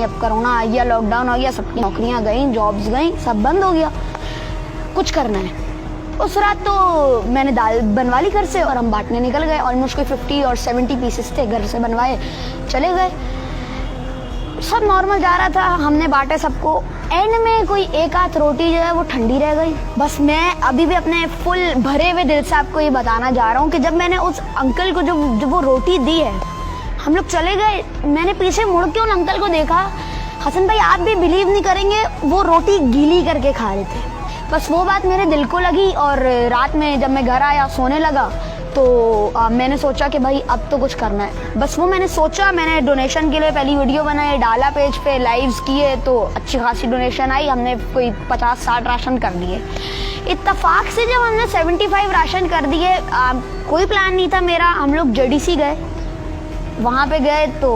अब कोरोना आ गया, लॉकडाउन आ गया, सबकी नौकरियां गई, जॉब्स गई, सब बंद हो गया, कुछ करना है। उस रात तो मैंने दाल बनवा ली घर से और हम बांटने निकल गए। ऑलमोस्ट कोई 50 और 70 पीसेस थे, घर से बनवाए, चले गए। सब नॉर्मल जा रहा था, हमने बांटे सबको। एंड में कोई एक आध रोटी जो है वो ठंडी रह गई। बस मैं अभी भी अपने फुल भरे हुए दिल से आपको ये बताना जा रहा हूँ कि जब मैंने उस अंकल को जो वो रोटी दी है, हम लोग चले गए, मैंने पीछे मुड़ के उन अंकल को देखा। हसन भाई आप भी बिलीव नहीं करेंगे, वो रोटी गीली करके खा रहे थे। बस वो बात मेरे दिल को लगी और रात में जब मैं घर आया सोने लगा तो मैंने सोचा कि भाई अब तो कुछ करना है। बस वो मैंने सोचा, मैंने डोनेशन के लिए पहली वीडियो बनाई, डाला पेज पे, लाइव्स किए तो अच्छी खासी डोनेशन आई। हमने कोई 50-60 राशन कर दिए। इत्तेफाक से जब हमने 75 राशन कर दिए, कोई प्लान नहीं था मेरा, हम लोग JDC गए। वहाँ पे गए तो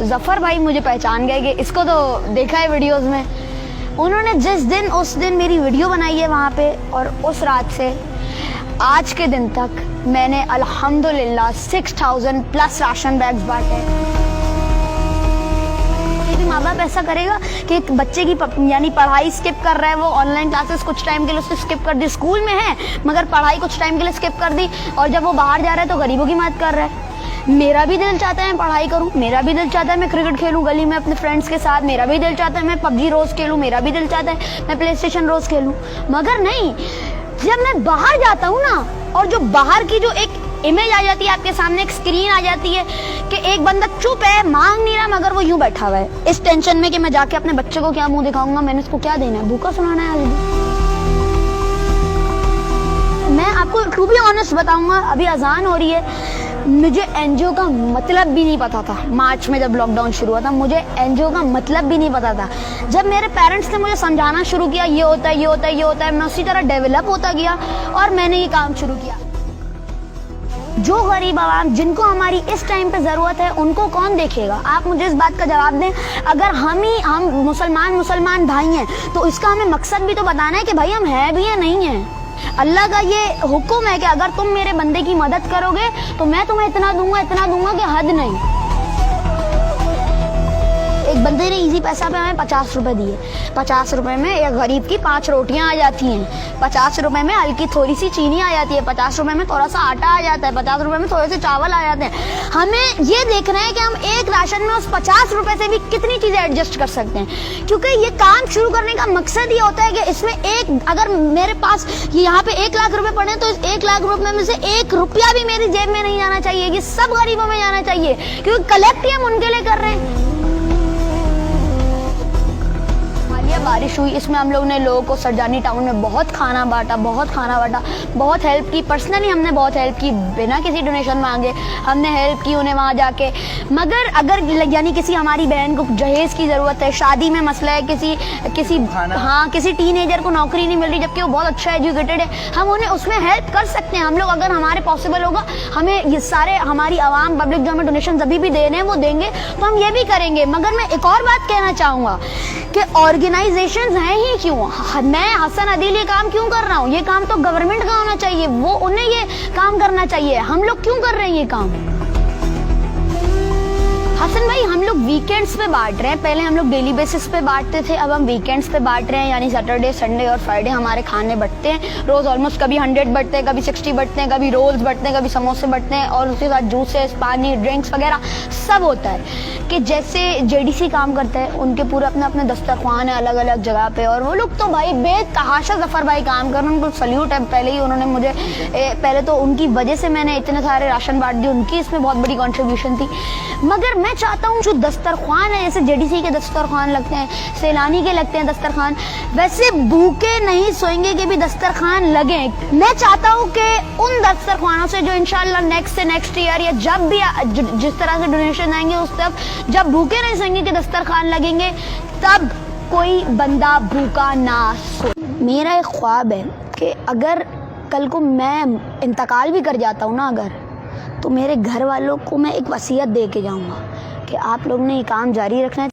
जफर भाई मुझे पहचान गए कि इसको तो देखा है वीडियोस में। उन्होंने उस दिन मेरी वीडियो बनाई है वहाँ पे, और उस रात से आज के दिन तक मैंने अल्हम्दुलिल्लाह 6000 प्लस राशन बैग्स बांटे। माँ बाप ऐसा करेगा कि एक बच्चे की यानी पढ़ाई स्किप कर रहा है, वो ऑनलाइन क्लासेस कुछ टाइम के लिए उसने स्किप कर दी, स्कूल में है मगर पढ़ाई कुछ टाइम के लिए स्किप कर दी, और जब वो बाहर जा रहा है तो गरीबों की मदद कर रहा है। मेरा भी दिल चाहता है मैं पढ़ाई करूं, मेरा भी दिल चाहता है मैं क्रिकेट खेलूं गली में अपने फ्रेंड्स के साथ, मेरा भी दिल चाहता है मैं PUBG रोज खेलूं, मेरा भी दिल चाहता है मैं PlayStation रोज खेलूं, मगर नहीं, जब मैं बाहर जाता हूँ ना, और जो बाहर की जो एक इमेज आ जाती है आपके सामने, एक स्क्रीन आ जाती है कि एक बंदा चुप है, मांग नहीं रहा, मगर वो यूं बैठा हुआ है इस टेंशन में कि मैं जाके अपने बच्चे को क्या मुंह दिखाऊंगा, मैंने इसको क्या देना है, भूखा सुनाना है। मैं आपको टू बी ऑनेस्ट बताऊंगा, अभी अजान हो रही है, मुझे NGO का मतलब भी नहीं पता था। मार्च में जब लॉकडाउन शुरू हुआ था, मुझे NGO का मतलब भी नहीं पता था। जब मेरे पेरेंट्स ने मुझे समझाना शुरू किया, ये होता है, ये होता है, ये होता है, मैं उसी तरह डेवलप होता गया और मैंने ये काम शुरू किया। जो गरीब आवाम जिनको हमारी इस टाइम पे जरूरत है, उनको कौन देखेगा? आप मुझे इस बात का जवाब दें। अगर हम मुसलमान भाई हैं तो इसका हमें मकसद भी तो बताना है कि भाई हम हैं भी या नहीं हैं। अल्लाह का ये हुक्म है कि अगर तुम मेरे बंदे की मदद करोगे तो मैं तुम्हें इतना दूंगा कि हद नहीं। एक बंदे ने इजी पैसा पे हमें 50 रुपए दिए। 50 रुपए में एक गरीब की 5 रोटियां आ जाती हैं। 50 रुपए में हल्की थोड़ी सी चीनी आ जाती है। 50 रुपए में थोड़ा सा आटा आ जाता है। 50 रुपए में थोड़े से चावल आ जाते हैं। हमें ये देखना है कि हम एक राशन में उस 50 रुपए से भी कितनी चीजें एडजस्ट कर सकते हैं, क्योंकि ये काम शुरू करने का मकसद ये होता है कि इसमें अगर मेरे पास यहाँ पे 1 लाख रुपए पड़े तो इस 1 लाख रुपए में से 1 रुपया भी मेरी जेब में नहीं जाना चाहिए, ये सब गरीबों में जाना चाहिए, क्योंकि कलेक्ट ही हम उनके लिए कर रहे हैं। बारिश हुई, इसमें हम लोग ने लोगों को सरजानी टाउन में बहुत खाना बांटा, बहुत हेल्प की। पर्सनली हमने बहुत हेल्प की, बिना किसी डोनेशन मांगे हमने हेल्प की उन्हें वहाँ जाके। मगर अगर यानी किसी हमारी बहन को जहेज की जरूरत है, शादी में मसला है, किसी टीनेजर को नौकरी नहीं मिल रही जबकि वो बहुत अच्छा एजुकेटेड है, हम उन्हें उसमें हेल्प कर सकते हैं। हम लोग अगर हमारे पॉसिबल होगा, हमें ये सारे हमारी आवाम पब्लिक जो हमें डोनेशन अभी भी दे रहे हैं वो देंगे तो हम ये भी करेंगे। मगर मैं एक और बात कहना चाहूँगा कि ऑर्गेनाइजेशंस हैं ही क्यों? मैं हसन अदील ये काम क्यों कर रहा हूँ? ये काम तो गवर्नमेंट का होना चाहिए, वो उन्हें ये काम करना चाहिए। हम लोग क्यों कर रहे हैं ये काम? हसन भाई हम लोग वीकेंड्स पे बांट रहे हैं, पहले हम लोग डेली बेसिस पे बांटते थे, अब हम वीकेंड्स पे बांट रहे हैं, यानी सैटरडे, संडे और फ्राइडे हमारे खाने बटते हैं। रोज ऑलमोस्ट कभी 100 बटते हैं, कभी 60 बटते हैं, कभी रोल्स बटते हैं, कभी समोसे बटते हैं, और उसके साथ जूसेस, पानी, ड्रिंक्स वगैरह सब होता है। कि जैसे JDC काम करता है, उनके पूरे अपने दस्तरख्वान है अलग अलग जगह पे, और वो लोग तो भाई बेतहाशा जफर भाई काम कर रहे हैं, उनको सल्यूट है। पहले ही उन्होंने मुझे पहले तो उनकी वजह से मैंने इतने सारे राशन बांट दिए, उनकी इसमें बहुत बड़ी कॉन्ट्रीब्यूशन थी। मगर मैं चाहता हूँ जो दस्तरख्वान है, जैसे JDC के दस्तरख्वान लगते हैं, सैलानी के लगते हैं दस्तरख्वान, वैसे भूखे नहीं सोएंगे के भी दस्तरख्वान लगे। मैं चाहता हूँ कि उन दस्तरख्वानों से जो इंशाल्लाह नेक्स्ट ईयर या जब भी जिस तरह से डोनेशन आएंगे उस तक, जब भूखे नहीं सोएंगे के दस्तरखान लगेंगे, तब कोई बंदा भूखा ना सो। मेरा एक ख्वाब है कि अगर कल को मैं इंतकाल भी कर जाता हूँ ना अगर, तो मेरे घर वालों को मैं एक वसीयत दे के जाऊँगा कि आप लोग ने ये काम जारी रखना है।